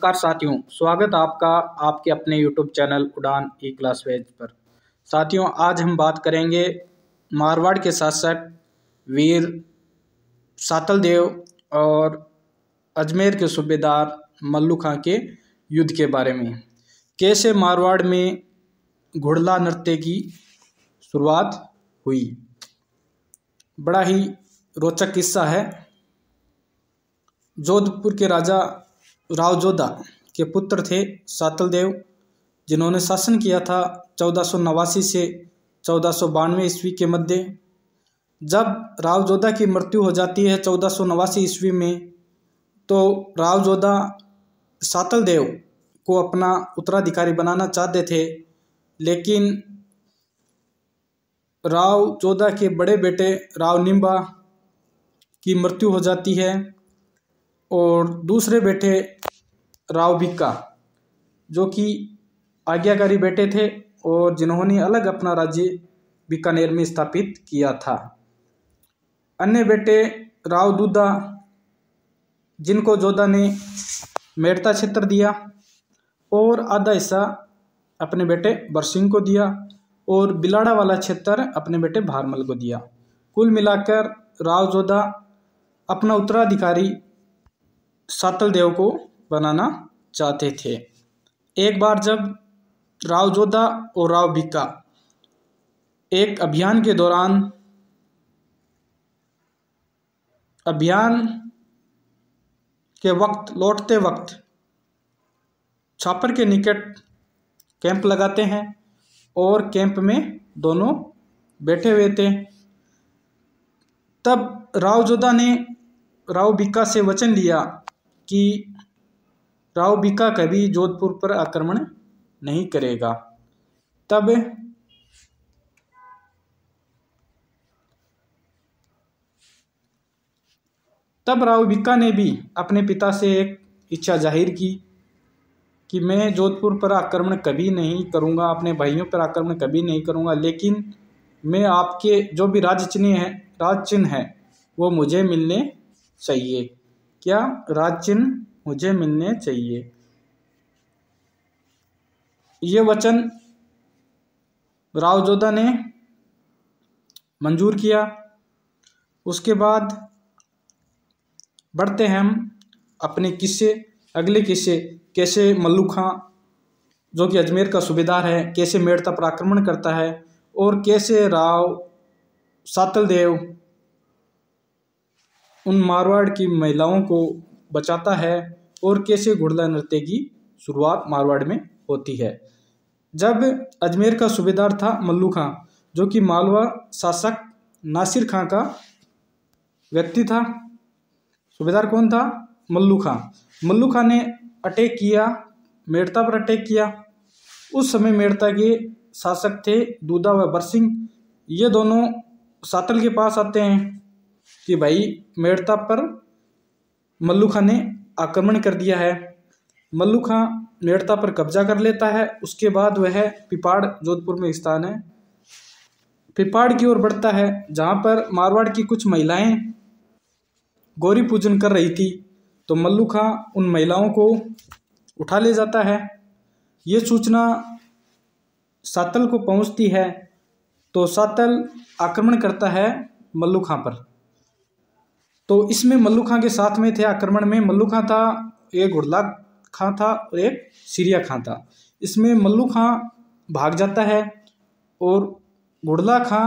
नमस्कार साथियों, स्वागत आपका आपके अपने YouTube चैनल उड़ान ई क्लास वेज पर। साथियों, आज हम बात करेंगे मारवाड़ के शासक वीर सातल देव और अजमेर के सूबेदार मल्लू खां के युद्ध के बारे में। कैसे मारवाड़ में घुड़ला नृत्य की शुरुआत हुई। बड़ा ही रोचक किस्सा है। जोधपुर के राजा राव जोधा के पुत्र थे सातल देव, जिन्होंने शासन किया था 1489 से 1492 ईस्वी के मध्य। जब राव जोधा की मृत्यु हो जाती है 1489 ईस्वी में, तो राव जोधा सातल देव को अपना उत्तराधिकारी बनाना चाहते थे, लेकिन राव जोधा के बड़े बेटे राव निम्बा की मृत्यु हो जाती है और दूसरे बेटे राव भिक्का, जो कि आज्ञाकारी बेटे थे और जिन्होंने अलग अपना राज्य बीकानेर में स्थापित किया था। अन्य बेटे राव दूधा, जिनको जोधा ने मेड़ता क्षेत्र दिया और आधा हिस्सा अपने बेटे बरसिंह को दिया और बिलाड़ा वाला क्षेत्र अपने बेटे भारमल को दिया। कुल मिलाकर राव जोधा अपना उत्तराधिकारी सातल देव को बनाना चाहते थे। एक बार जब राव जोधा और राव भिक्का एक अभियान के दौरान लौटते वक्त छापर के निकट कैंप लगाते हैं और कैंप में दोनों बैठे हुए थे। तब राव जोधा ने राव भिक्का से वचन लिया कि राव भिक्का कभी जोधपुर पर आक्रमण नहीं करेगा। तब राव भिक्का ने भी अपने पिता से एक इच्छा जाहिर की कि मैं जोधपुर पर आक्रमण कभी नहीं करूंगा, अपने भाइयों पर आक्रमण कभी नहीं करूंगा, लेकिन मैं आपके जो भी राज चिन्ह है वो मुझे मिलने चाहिए। क्या राज चिन्ह मुझे मिलने चाहिए। ये वचन राव जोधा ने मंजूर किया। उसके बाद बढ़ते हैं हम अपने अगले किस्से। कैसे मल्लू खां, जो कि अजमेर का सूबेदार है, कैसे मेड़ता पर आक्रमण करता है और कैसे राव सातल देव उन मारवाड़ की महिलाओं को बचाता है और कैसे घुड़ला नृत्य की शुरुआत मारवाड़ में होती है। जब अजमेर का सूबेदार था मल्लू खां, जो कि मालवा शासक नासिर खां का व्यक्ति था। सूबेदार कौन था? मल्लू खां। मल्लू खां ने अटैक किया, मेड़ता पर अटैक किया। उस समय मेड़ता के शासक थे दूधा व बरसिंह। ये दोनों सातल के पास आते हैं कि भाई मेड़ता पर मल्लू खां ने आक्रमण कर दिया है। मल्लू खां मेड़ता पर कब्जा कर लेता है। उसके बाद वह पिपाड़, जोधपुर में स्थान है, पिपाड़ की ओर बढ़ता है, जहाँ पर मारवाड़ की कुछ महिलाएं गौरी पूजन कर रही थी। तो मल्लू खां उन महिलाओं को उठा ले जाता है। ये सूचना सातल को पहुंचती है तो सातल आक्रमण करता है मल्लू खां पर। तो इसमें मल्लू खां के साथ में थे आक्रमण में मल्लू खां था, एक घुड़ला खां था और एक सिरिया खां था। इसमें मल्लू खां भाग जाता है और घुड़ला खां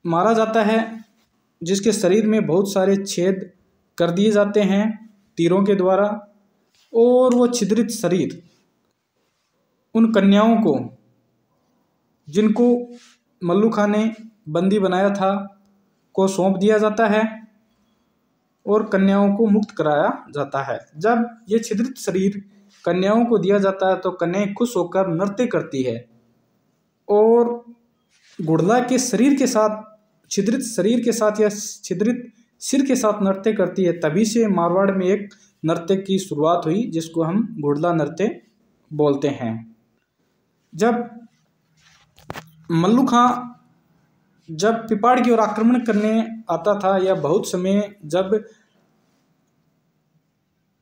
मारा जाता है, जिसके शरीर में बहुत सारे छेद कर दिए जाते हैं तीरों के द्वारा। और वो छिद्रित शरीर उन कन्याओं को, जिनको मल्लू खां ने बंदी बनाया था, को सौंप दिया जाता है और कन्याओं को मुक्त कराया जाता है। जब ये छिद्रित शरीर कन्याओं को दिया जाता है तो कन्याएं खुश होकर नृत्य करती है और घुड़ला के शरीर के साथ, छिद्रित शरीर के साथ या छिद्रित सिर के साथ नृत्य करती है। तभी से मारवाड़ में एक नृत्य की शुरुआत हुई, जिसको हम घुड़ला नृत्य बोलते हैं। जब मल्लू खां पिपाड़ की ओर आक्रमण करने आता था, या बहुत समय जब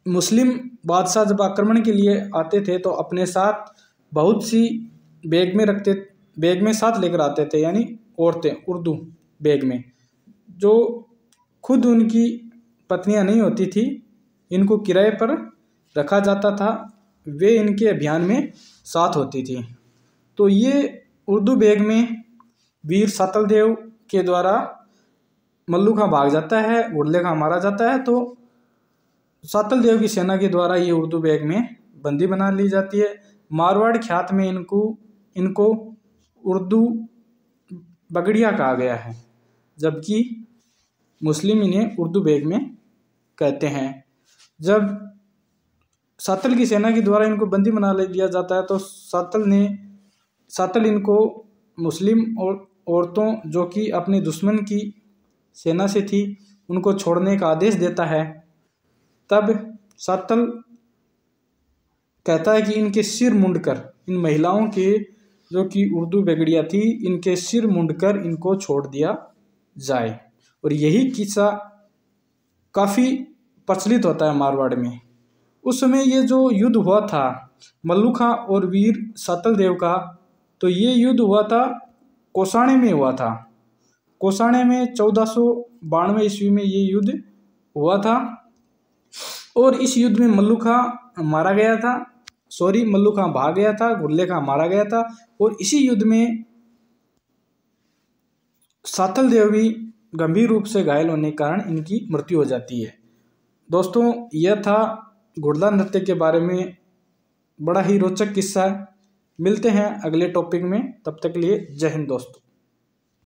मुस्लिम बादशाह जब आक्रमण के लिए आते थे तो अपने साथ बहुत सी बैग में साथ लेकर आते थे, यानी औरतें उर्दू बैग में, जो खुद उनकी पत्नियां नहीं होती थी, इनको किराए पर रखा जाता था, वे इनके अभियान में साथ होती थी। तो ये उर्दू बैग में वीर सातल देव के द्वारा मल्लू खां भाग जाता है, घुड़ले खां मारा जाता है, तो सातल देव की सेना के द्वारा ये उर्दू बैग में बंदी बना ली जाती है। मारवाड़ ख्यात में इनको उर्दू बगड़िया कहा गया है, जबकि मुस्लिम इन्हें उर्दू बैग में कहते हैं। जब सातल की सेना के द्वारा इनको बंदी बना लिया जाता है तो सातल इनको मुस्लिम और औरतों जो कि अपने दुश्मन की सेना से थी उनको छोड़ने का आदेश देता है। तब सातल कहता है कि इनके सिर मुंडकर, इन महिलाओं के जो कि उर्दू बेगड़िया थी, इनके सिर मुंडकर इनको छोड़ दिया जाए। और यही किस्सा काफ़ी प्रचलित होता है मारवाड़ में। उस समय ये जो युद्ध हुआ था मल्लू खां और वीर सातल देव का, तो ये युद्ध हुआ था कोसाणे में हुआ था। कोसाणे में 1492 ईस्वी में ये युद्ध हुआ था और इस युद्ध में मल्लू खां भाग गया था, घुड़ले खां मारा गया था। और इसी युद्ध में सातल देव भी गंभीर रूप से घायल होने के कारण इनकी मृत्यु हो जाती है। दोस्तों, यह था घुड़ला नृत्य के बारे में बड़ा ही रोचक किस्सा है। मिलते हैं अगले टॉपिक में, तब तक के लिए जय हिंद दोस्तों।